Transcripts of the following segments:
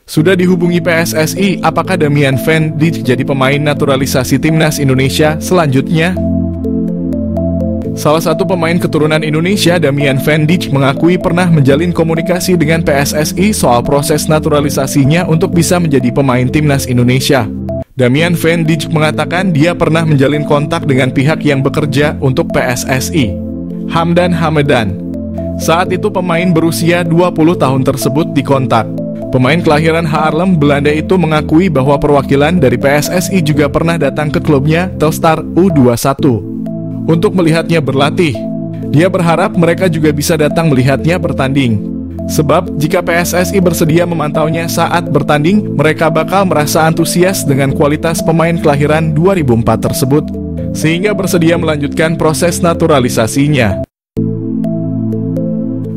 Sudah dihubungi PSSI, apakah Damian Van Dijk jadi pemain naturalisasi timnas Indonesia selanjutnya? Salah satu pemain keturunan Indonesia, Damian Van Dijk, mengakui pernah menjalin komunikasi dengan PSSI soal proses naturalisasinya untuk bisa menjadi pemain timnas Indonesia. Damian Van Dijk mengatakan dia pernah menjalin kontak dengan pihak yang bekerja untuk PSSI, Hamdan Hamadan. Saat itu pemain berusia 20 tahun tersebut dikontak. Pemain kelahiran Haarlem, Belanda itu mengakui bahwa perwakilan dari PSSI juga pernah datang ke klubnya, Telstar U21, untuk melihatnya berlatih. Dia berharap mereka juga bisa datang melihatnya bertanding. Sebab jika PSSI bersedia memantaunya saat bertanding, mereka bakal merasa antusias dengan kualitas pemain kelahiran 2004 tersebut, sehingga bersedia melanjutkan proses naturalisasinya.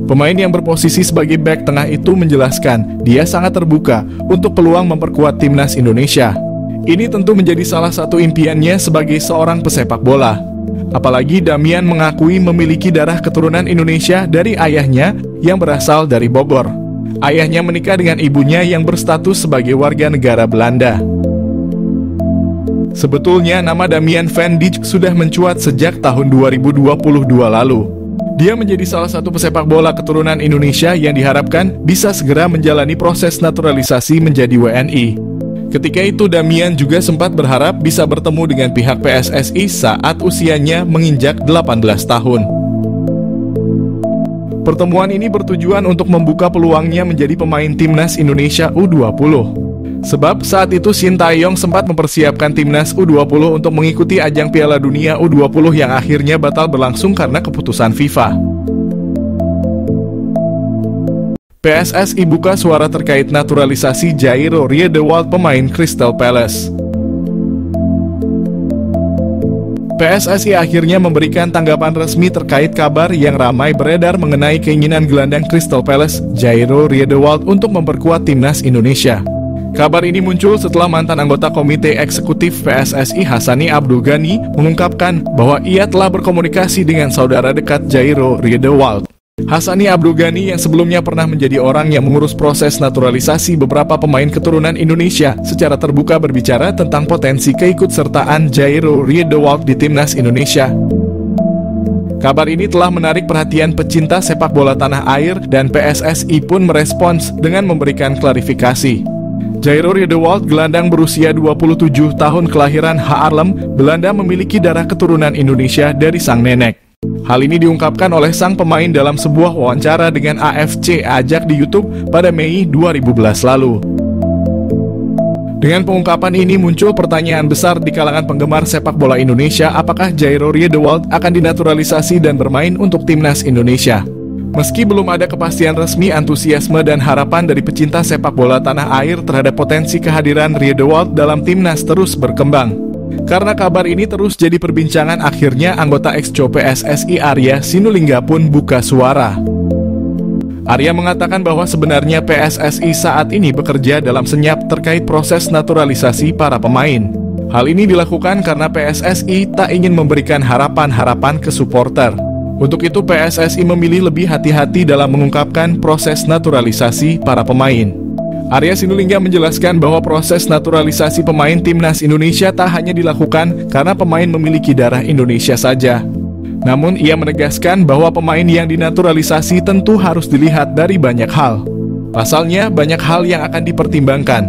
Pemain yang berposisi sebagai bek tengah itu menjelaskan, dia sangat terbuka untuk peluang memperkuat timnas Indonesia. Ini tentu menjadi salah satu impiannya sebagai seorang pesepak bola. Apalagi Damian mengakui memiliki darah keturunan Indonesia dari ayahnya yang berasal dari Bogor. Ayahnya menikah dengan ibunya yang berstatus sebagai warga negara Belanda. Sebetulnya nama Damian Van Dijk sudah mencuat sejak tahun 2022 lalu. Dia menjadi salah satu pesepak bola keturunan Indonesia yang diharapkan bisa segera menjalani proses naturalisasi menjadi WNI. Ketika itu Damian juga sempat berharap bisa bertemu dengan pihak PSSI saat usianya menginjak 18 tahun. Pertemuan ini bertujuan untuk membuka peluangnya menjadi pemain timnas Indonesia U20. Sebab saat itu Shin Tae-yong sempat mempersiapkan timnas U20 untuk mengikuti ajang Piala Dunia U20 yang akhirnya batal berlangsung karena keputusan FIFA. PSSI buka suara terkait naturalisasi Jairo Riedewald, pemain Crystal Palace. PSSI akhirnya memberikan tanggapan resmi terkait kabar yang ramai beredar mengenai keinginan gelandang Crystal Palace, Jairo Riedewald, untuk memperkuat timnas Indonesia. Kabar ini muncul setelah mantan anggota Komite Eksekutif PSSI Hassani Abdul Ghani mengungkapkan bahwa ia telah berkomunikasi dengan saudara dekat Jairo Riedewald. Hassani Abdul Ghani yang sebelumnya pernah menjadi orang yang mengurus proses naturalisasi beberapa pemain keturunan Indonesia secara terbuka berbicara tentang potensi keikutsertaan Jairo Riedewald di timnas Indonesia. Kabar ini telah menarik perhatian pecinta sepak bola tanah air dan PSSI pun merespons dengan memberikan klarifikasi. Jairo Riedewald, gelandang berusia 27 tahun kelahiran Haarlem, Belanda, memiliki darah keturunan Indonesia dari sang nenek. Hal ini diungkapkan oleh sang pemain dalam sebuah wawancara dengan AFC Ajak di YouTube pada Mei 2011 lalu. Dengan pengungkapan ini muncul pertanyaan besar di kalangan penggemar sepak bola Indonesia, apakah Jairo Riedewald akan dinaturalisasi dan bermain untuk timnas Indonesia? Meski belum ada kepastian resmi, antusiasme dan harapan dari pecinta sepak bola tanah air terhadap potensi kehadiran Riedewald dalam timnas terus berkembang. Karena kabar ini terus jadi perbincangan, akhirnya anggota Exco PSSI Arya Sinulinga pun buka suara. Arya mengatakan bahwa sebenarnya PSSI saat ini bekerja dalam senyap terkait proses naturalisasi para pemain. Hal ini dilakukan karena PSSI tak ingin memberikan harapan-harapan ke supporter. Untuk itu PSSI memilih lebih hati-hati dalam mengungkapkan proses naturalisasi para pemain. Arya Sinulinga menjelaskan bahwa proses naturalisasi pemain timnas Indonesia tak hanya dilakukan karena pemain memiliki darah Indonesia saja. Namun ia menegaskan bahwa pemain yang dinaturalisasi tentu harus dilihat dari banyak hal. Pasalnya banyak hal yang akan dipertimbangkan.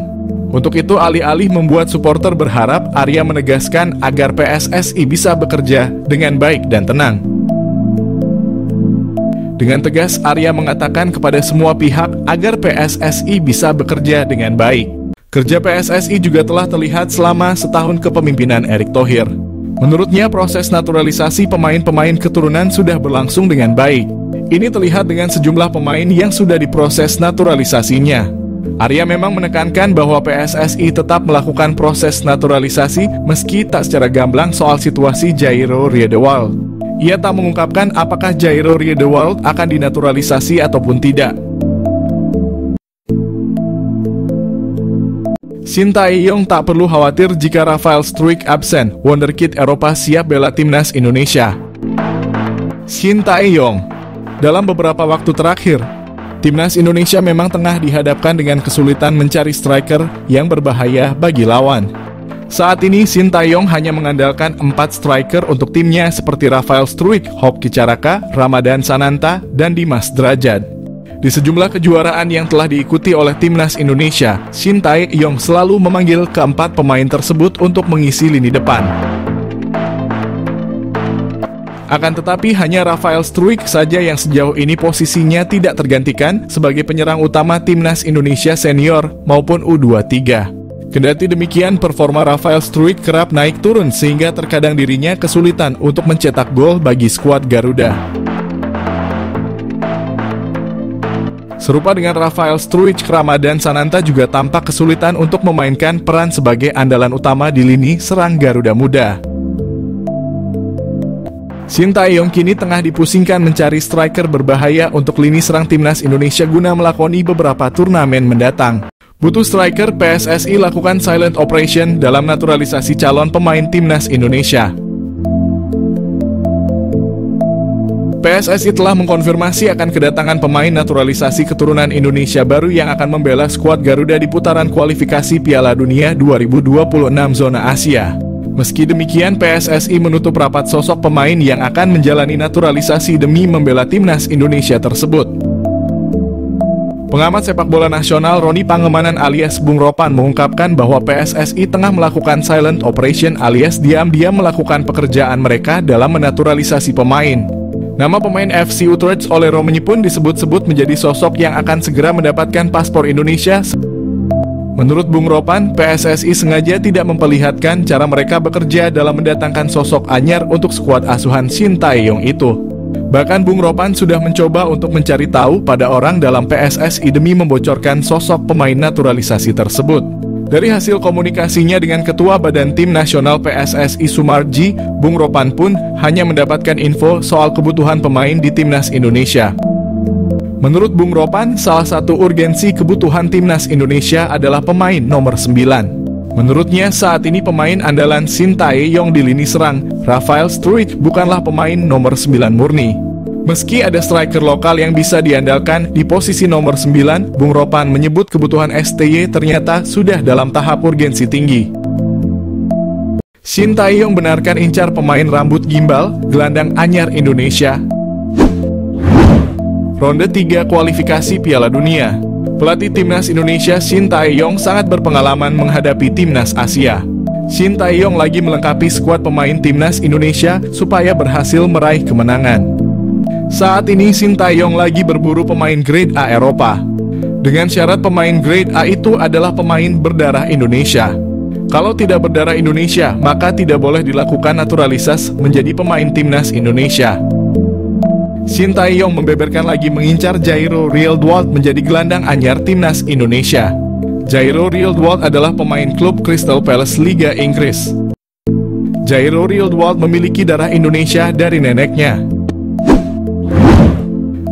Untuk itu alih-alih membuat supporter berharap, Arya menegaskan agar PSSI bisa bekerja dengan baik dan tenang. Dengan tegas, Arya mengatakan kepada semua pihak agar PSSI bisa bekerja dengan baik. Kerja PSSI juga telah terlihat selama setahun kepemimpinan Erick Thohir. Menurutnya, proses naturalisasi pemain-pemain keturunan sudah berlangsung dengan baik. Ini terlihat dengan sejumlah pemain yang sudah diproses naturalisasinya. Arya memang menekankan bahwa PSSI tetap melakukan proses naturalisasi meski tak secara gamblang soal situasi Jairo Riedewald. Ia tak mengungkapkan apakah Jairo Riedewald akan dinaturalisasi ataupun tidak. Shin Tae-yong tak perlu khawatir jika Rafael Struijk absen, wonderkid Eropa siap bela timnas Indonesia. Shin Tae-yong, dalam beberapa waktu terakhir, Timnas Indonesia memang tengah dihadapkan dengan kesulitan mencari striker yang berbahaya bagi lawan. Saat ini Sintayong hanya mengandalkan 4 striker untuk timnya seperti Rafael Struijk, Hoki Caraka, Ramadan Sananta, dan Dimas Drajat. Di sejumlah kejuaraan yang telah diikuti oleh Timnas Indonesia, Sintayong selalu memanggil keempat pemain tersebut untuk mengisi lini depan. Akan tetapi hanya Rafael Struijk saja yang sejauh ini posisinya tidak tergantikan sebagai penyerang utama Timnas Indonesia senior maupun U23. Kendati demikian, performa Rafael Struijk kerap naik turun sehingga terkadang dirinya kesulitan untuk mencetak gol bagi skuad Garuda. Serupa dengan Rafael Struijk, Ramadan Sananta juga tampak kesulitan untuk memainkan peran sebagai andalan utama di lini serang Garuda Muda. Sintayong kini tengah dipusingkan mencari striker berbahaya untuk lini serang Timnas Indonesia guna melakoni beberapa turnamen mendatang. Butuh striker, PSSI lakukan silent operation dalam naturalisasi calon pemain Timnas Indonesia. PSSI telah mengkonfirmasi akan kedatangan pemain naturalisasi keturunan Indonesia baru yang akan membela skuad Garuda di putaran kualifikasi Piala Dunia 2026 zona Asia. Meski demikian, PSSI menutup rapat sosok pemain yang akan menjalani naturalisasi demi membela Timnas Indonesia tersebut. Pengamat sepak bola nasional Roni Pangemanan alias Bung Ropan mengungkapkan bahwa PSSI tengah melakukan silent operation alias diam-diam melakukan pekerjaan mereka dalam menaturalisasi pemain. Nama pemain FC Utrecht oleh Romani pun disebut-sebut menjadi sosok yang akan segera mendapatkan paspor Indonesia. Menurut Bung Ropan, PSSI sengaja tidak memperlihatkan cara mereka bekerja dalam mendatangkan sosok anyar untuk skuad asuhan Sintayong itu. Bahkan Bung Ropan sudah mencoba untuk mencari tahu pada orang dalam PSSI demi membocorkan sosok pemain naturalisasi tersebut. Dari hasil komunikasinya dengan Ketua Badan Tim Nasional PSSI Sumarji, Bung Ropan pun hanya mendapatkan info soal kebutuhan pemain di Timnas Indonesia. Menurut Bung Ropan, salah satu urgensi kebutuhan Timnas Indonesia adalah pemain nomor 9. Menurutnya, saat ini pemain andalan Sintayong di lini serang, Rafael Struijk, bukanlah pemain nomor 9 murni. Meski ada striker lokal yang bisa diandalkan di posisi nomor 9, Bung Ropan menyebut kebutuhan STY ternyata sudah dalam tahap urgensi tinggi. Sintayong benarkan incar pemain rambut gimbal, gelandang anyar Indonesia. Ronde 3 kualifikasi Piala Dunia. Pelatih Timnas Indonesia Sintayong sangat berpengalaman menghadapi Timnas Asia. Sintayong lagi melengkapi skuad pemain Timnas Indonesia supaya berhasil meraih kemenangan. Saat ini Sintayong lagi berburu pemain grade A Eropa. Dengan syarat pemain grade A itu adalah pemain berdarah Indonesia. Kalau tidak berdarah Indonesia, maka tidak boleh dilakukan naturalisasi menjadi pemain Timnas Indonesia. Sintayong membeberkan lagi mengincar Jairo Riedewald menjadi gelandang anyar Timnas Indonesia. Jairo Riedewald adalah pemain klub Crystal Palace Liga Inggris. Jairo Riedewald memiliki darah Indonesia dari neneknya.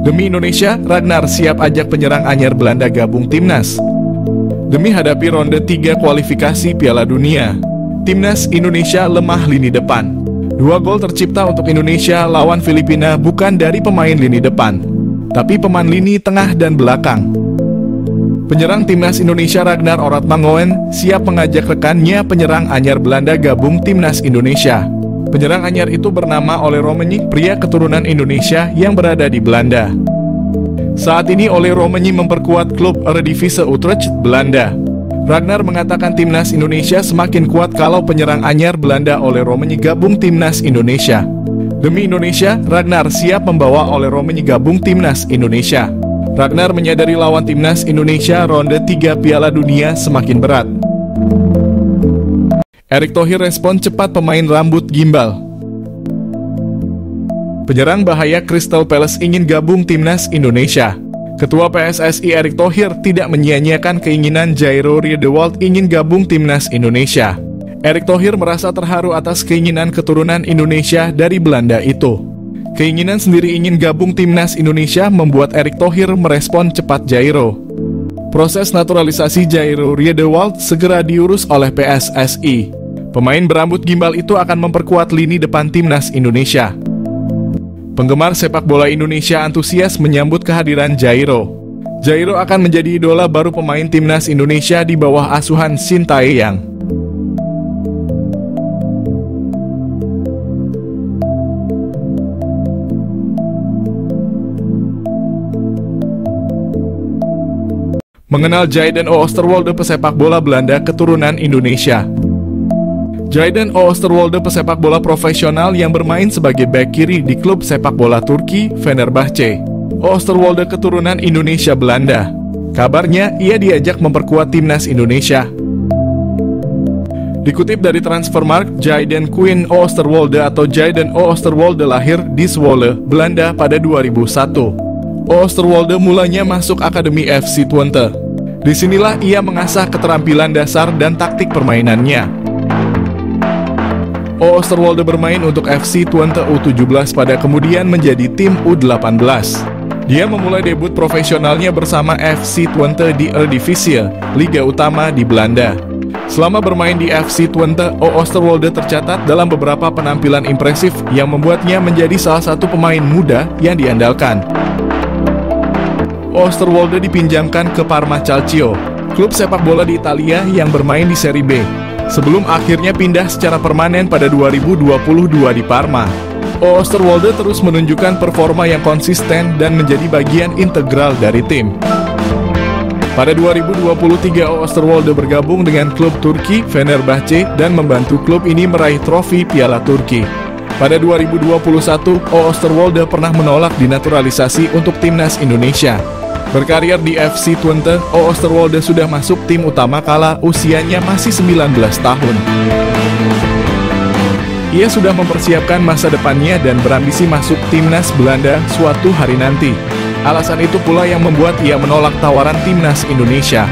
Demi Indonesia, Ragnar siap ajak penyerang anyar Belanda gabung Timnas. Demi hadapi ronde 3 kualifikasi Piala Dunia, Timnas Indonesia lemah lini depan. 2 gol tercipta untuk Indonesia lawan Filipina bukan dari pemain lini depan, tapi pemain lini tengah dan belakang. Penyerang Timnas Indonesia Ragnar Oratmangoen siap mengajak rekannya penyerang anyar Belanda gabung Timnas Indonesia. Penyerang anyar itu bernama Ole Romani, pria keturunan Indonesia yang berada di Belanda. Saat ini Ole Romani memperkuat klub Eredivisie Utrecht, Belanda. Ragnar mengatakan Timnas Indonesia semakin kuat kalau penyerang anyar Belanda Ole Romani gabung Timnas Indonesia. Demi Indonesia, Ragnar siap membawa Ole Romani gabung Timnas Indonesia. Ragnar menyadari lawan Timnas Indonesia ronde 3 Piala Dunia semakin berat. Erick Thohir respon cepat pemain rambut gimbal. Penyerang bahaya Crystal Palace ingin gabung Timnas Indonesia. Ketua PSSI Erick Thohir tidak menyia-nyiakan keinginan Jairo Riedewald ingin gabung Timnas Indonesia. Erick Thohir merasa terharu atas keinginan keturunan Indonesia dari Belanda itu. Keinginan sendiri ingin gabung Timnas Indonesia membuat Erick Thohir merespon cepat Jairo. Proses naturalisasi Jairo Riedewald segera diurus oleh PSSI. Pemain berambut gimbal itu akan memperkuat lini depan Timnas Indonesia. Penggemar sepak bola Indonesia antusias menyambut kehadiran Jairo. Jairo akan menjadi idola baru pemain timnas Indonesia di bawah asuhan Sintayong. Mengenal Jayden Oosterwolde, pesepak bola Belanda keturunan Indonesia. Jayden Oosterwolde, pesepak bola profesional yang bermain sebagai bek kiri di klub sepak bola Turki, Fenerbahce. Oosterwolde keturunan Indonesia Belanda. Kabarnya, ia diajak memperkuat timnas Indonesia. Dikutip dari Transfermarkt, Jayden Quinn Oosterwolde atau Jayden Oosterwolde lahir di Zwolle, Belanda pada 2001. Oosterwolde mulanya masuk Akademi FC Twente. Disinilah ia mengasah keterampilan dasar dan taktik permainannya. Oosterwolde bermain untuk FC Twente U17 pada kemudian menjadi tim U18. Dia memulai debut profesionalnya bersama FC Twente di Eredivisie, Liga Utama di Belanda. Selama bermain di FC Twente, Oosterwolde tercatat dalam beberapa penampilan impresif yang membuatnya menjadi salah satu pemain muda yang diandalkan. Oosterwolde dipinjamkan ke Parma Calcio, klub sepak bola di Italia yang bermain di Serie B, sebelum akhirnya pindah secara permanen pada 2022 di Parma. Oosterwolde terus menunjukkan performa yang konsisten dan menjadi bagian integral dari tim. Pada 2023, Oosterwolde bergabung dengan klub Turki, Fenerbahce, dan membantu klub ini meraih trofi Piala Turki. Pada 2021, Oosterwolde pernah menolak dinaturalisasi untuk timnas Indonesia. Berkarir di FC Twente, Oosterwolde sudah masuk tim utama kala usianya masih 19 tahun. Ia sudah mempersiapkan masa depannya dan berambisi masuk timnas Belanda suatu hari nanti. Alasan itu pula yang membuat ia menolak tawaran timnas Indonesia.